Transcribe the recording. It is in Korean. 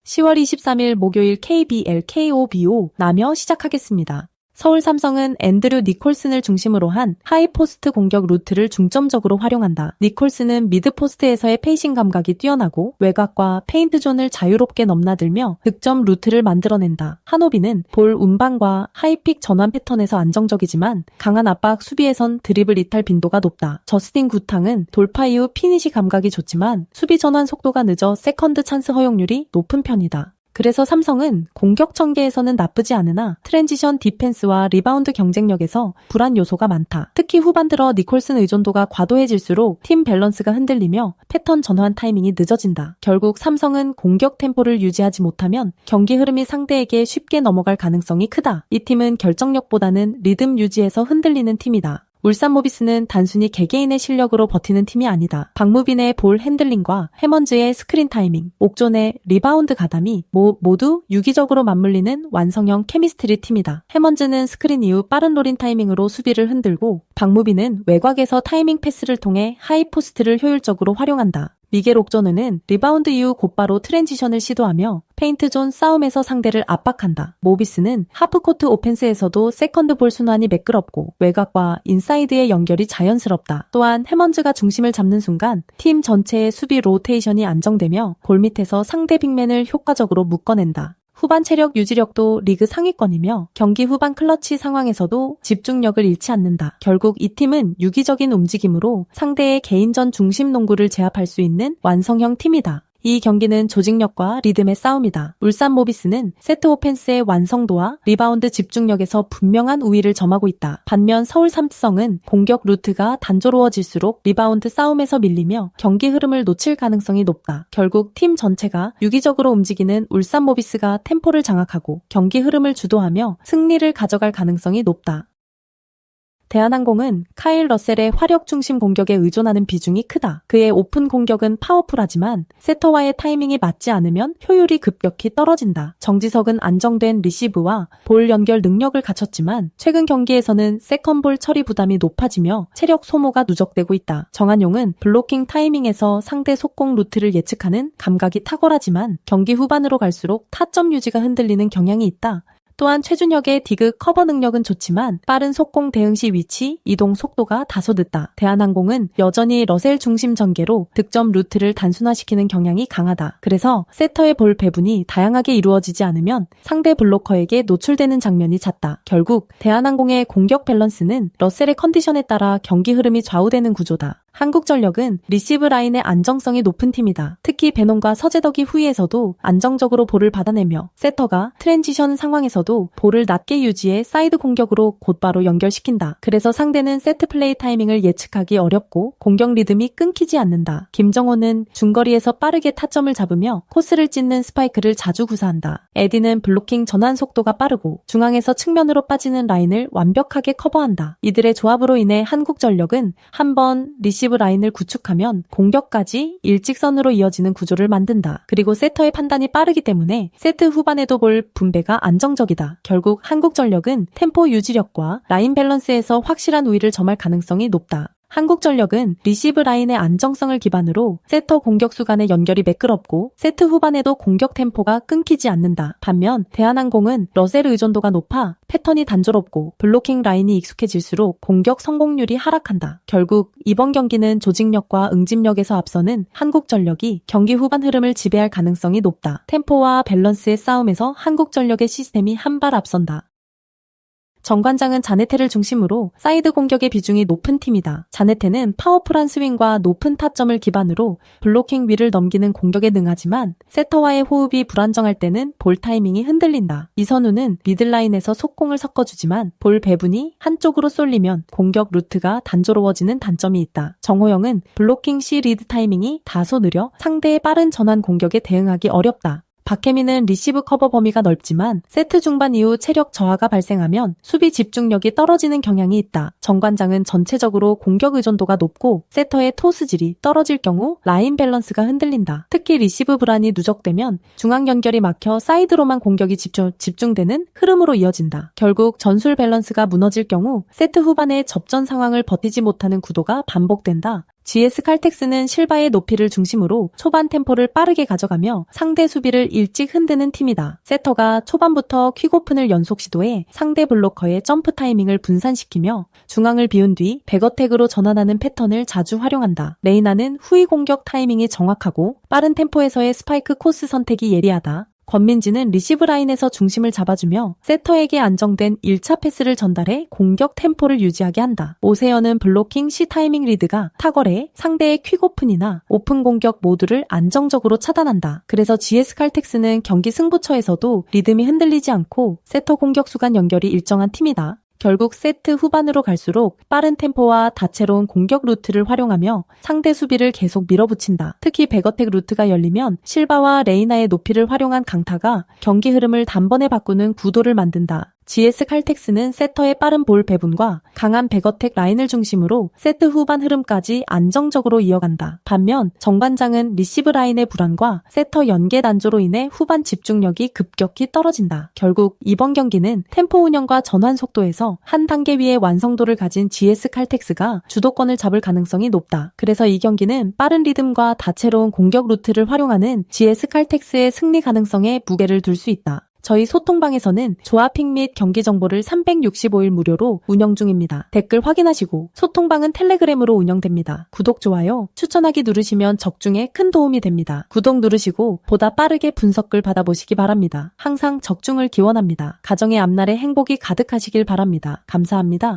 10월 23일 목요일 KBL KOBO 나며 시작하겠습니다. 서울 삼성은 앤드류 니콜슨을 중심으로 한 하이포스트 공격 루트를 중점적으로 활용한다. 니콜슨은 미드포스트에서의 페이싱 감각이 뛰어나고 외곽과 페인트존을 자유롭게 넘나들며 득점 루트를 만들어낸다. 한호비는 볼 운반과 하이픽 전환 패턴에서 안정적이지만 강한 압박 수비에선 드리블 이탈 빈도가 높다. 저스틴 구탕은 돌파 이후 피니시 감각이 좋지만 수비 전환 속도가 늦어 세컨드 찬스 허용률이 높은 편이다. 그래서 삼성은 공격 전개에서는 나쁘지 않으나 트랜지션 디펜스와 리바운드 경쟁력에서 불안 요소가 많다. 특히 후반 들어 니콜슨 의존도가 과도해질수록 팀 밸런스가 흔들리며 패턴 전환 타이밍이 늦어진다. 결국 삼성은 공격 템포를 유지하지 못하면 경기 흐름이 상대에게 쉽게 넘어갈 가능성이 크다. 이 팀은 결정력보다는 리듬 유지에서 흔들리는 팀이다. 울산 모비스는 단순히 개개인의 실력으로 버티는 팀이 아니다. 박무빈의 볼 핸들링과 해먼즈의 스크린 타이밍, 옥존의 리바운드 가담이 모두 유기적으로 맞물리는 완성형 케미스트리 팀이다. 해먼즈는 스크린 이후 빠른 롤인 타이밍으로 수비를 흔들고 박무빈은 외곽에서 타이밍 패스를 통해 하이포스트를 효율적으로 활용한다. 미겔 옥조느는 리바운드 이후 곧바로 트랜지션을 시도하며 페인트존 싸움에서 상대를 압박한다. 모비스는 하프코트 오펜스에서도 세컨드 볼 순환이 매끄럽고 외곽과 인사이드의 연결이 자연스럽다. 또한 해먼즈가 중심을 잡는 순간 팀 전체의 수비 로테이션이 안정되며 골밑에서 상대 빅맨을 효과적으로 묶어낸다. 후반 체력 유지력도 리그 상위권이며 경기 후반 클러치 상황에서도 집중력을 잃지 않는다. 결국 이 팀은 유기적인 움직임으로 상대의 개인전 중심 농구를 제압할 수 있는 완성형 팀이다. 이 경기는 조직력과 리듬의 싸움이다. 울산 모비스는 세트 오펜스의 완성도와 리바운드 집중력에서 분명한 우위를 점하고 있다. 반면 서울 삼성은 공격 루트가 단조로워질수록 리바운드 싸움에서 밀리며 경기 흐름을 놓칠 가능성이 높다. 결국 팀 전체가 유기적으로 움직이는 울산 모비스가 템포를 장악하고 경기 흐름을 주도하며 승리를 가져갈 가능성이 높다. 대한항공은 카일 러셀의 화력 중심 공격에 의존하는 비중이 크다. 그의 오픈 공격은 파워풀하지만 세터와의 타이밍이 맞지 않으면 효율이 급격히 떨어진다. 정지석은 안정된 리시브와 볼 연결 능력을 갖췄지만 최근 경기에서는 세컨볼 처리 부담이 높아지며 체력 소모가 누적되고 있다. 정한용은 블로킹 타이밍에서 상대 속공 루트를 예측하는 감각이 탁월하지만 경기 후반으로 갈수록 타점 유지가 흔들리는 경향이 있다. 또한 최준혁의 디그 커버 능력은 좋지만 빠른 속공 대응 시 위치, 이동 속도가 다소 늦다. 대한항공은 여전히 러셀 중심 전개로 득점 루트를 단순화시키는 경향이 강하다. 그래서 세터의 볼 배분이 다양하게 이루어지지 않으면 상대 블로커에게 노출되는 장면이 잦다. 결국 대한항공의 공격 밸런스는 러셀의 컨디션에 따라 경기 흐름이 좌우되는 구조다. 한국전력은 리시브 라인의 안정성이 높은 팀이다. 특히 베논과 서재덕이 후위에서도 안정적으로 볼을 받아내며 세터가 트랜지션 상황에서도 볼을 낮게 유지해 사이드 공격으로 곧바로 연결시킨다. 그래서 상대는 세트 플레이 타이밍을 예측하기 어렵고 공격 리듬이 끊기지 않는다. 김정호는 중거리에서 빠르게 타점을 잡으며 코스를 찢는 스파이크를 자주 구사한다. 에디는 블로킹 전환 속도가 빠르고 중앙에서 측면으로 빠지는 라인을 완벽하게 커버한다. 이들의 조합으로 인해 한국전력은 한번 리시브 라인을 구축하면 공격까지 일직선으로 이어지는 구조를 만든다. 그리고 세터의 판단이 빠르기 때문에 세트 후반에도 볼 분배가 안정적이다. 결국 한국전력은 템포 유지력과 라인 밸런스에서 확실한 우위를 점할 가능성이 높다. 한국전력은 리시브 라인의 안정성을 기반으로 세터 공격수 간의 연결이 매끄럽고 세트 후반에도 공격 템포가 끊기지 않는다. 반면 대한항공은 러셀 의존도가 높아 패턴이 단조롭고 블로킹 라인이 익숙해질수록 공격 성공률이 하락한다. 결국 이번 경기는 조직력과 응집력에서 앞서는 한국전력이 경기 후반 흐름을 지배할 가능성이 높다. 템포와 밸런스의 싸움에서 한국전력의 시스템이 한 발 앞선다. 정관장은 자네테를 중심으로 사이드 공격의 비중이 높은 팀이다. 자네테는 파워풀한 스윙과 높은 타점을 기반으로 블로킹 위를 넘기는 공격에 능하지만 세터와의 호흡이 불안정할 때는 볼 타이밍이 흔들린다. 이선우는 미들라인에서 속공을 섞어주지만 볼 배분이 한쪽으로 쏠리면 공격 루트가 단조로워지는 단점이 있다. 정호영은 블로킹 시 리드 타이밍이 다소 느려 상대의 빠른 전환 공격에 대응하기 어렵다. 박혜민은 리시브 커버 범위가 넓지만 세트 중반 이후 체력 저하가 발생하면 수비 집중력이 떨어지는 경향이 있다. 정관장은 전체적으로 공격 의존도가 높고 세터의 토스질이 떨어질 경우 라인 밸런스가 흔들린다. 특히 리시브 불안이 누적되면 중앙 연결이 막혀 사이드로만 공격이 집중되는 흐름으로 이어진다. 결국 전술 밸런스가 무너질 경우 세트 후반에 접전 상황을 버티지 못하는 구도가 반복된다. GS 칼텍스는 실바의 높이를 중심으로 초반 템포를 빠르게 가져가며 상대 수비를 일찍 흔드는 팀이다. 세터가 초반부터 퀵오픈을 연속 시도해 상대 블로커의 점프 타이밍을 분산시키며 중앙을 비운 뒤 백어택으로 전환하는 패턴을 자주 활용한다. 레이나는 후위 공격 타이밍이 정확하고 빠른 템포에서의 스파이크 코스 선택이 예리하다. 권민지는 리시브 라인에서 중심을 잡아주며 세터에게 안정된 1차 패스를 전달해 공격 템포를 유지하게 한다. 오세연은 블로킹 시 타이밍 리드가 탁월해 상대의 퀵오픈이나 오픈 공격 모두를 안정적으로 차단한다. 그래서 GS 칼텍스는 경기 승부처에서도 리듬이 흔들리지 않고 세터 공격수 간 연결이 일정한 팀이다. 결국 세트 후반으로 갈수록 빠른 템포와 다채로운 공격 루트를 활용하며 상대 수비를 계속 밀어붙인다. 특히 백어택 루트가 열리면 실바와 레이나의 높이를 활용한 강타가 경기 흐름을 단번에 바꾸는 구도를 만든다. GS 칼텍스는 세터의 빠른 볼 배분과 강한 백어택 라인을 중심으로 세트 후반 흐름까지 안정적으로 이어간다. 반면 정반장은 리시브 라인의 불안과 세터 연계 난조로 인해 후반 집중력이 급격히 떨어진다. 결국 이번 경기는 템포 운영과 전환 속도에서 한 단계 위의 완성도를 가진 GS 칼텍스가 주도권을 잡을 가능성이 높다. 그래서 이 경기는 빠른 리듬과 다채로운 공격 루트를 활용하는 GS 칼텍스의 승리 가능성에 무게를 둘 수 있다. 저희 소통방에서는 조합픽 및 경기 정보를 365일 무료로 운영 중입니다. 댓글 확인하시고 소통방은 텔레그램으로 운영됩니다. 구독, 좋아요, 추천하기 누르시면 적중에 큰 도움이 됩니다. 구독 누르시고 보다 빠르게 분석글 받아보시기 바랍니다. 항상 적중을 기원합니다. 가정의 앞날에 행복이 가득하시길 바랍니다. 감사합니다.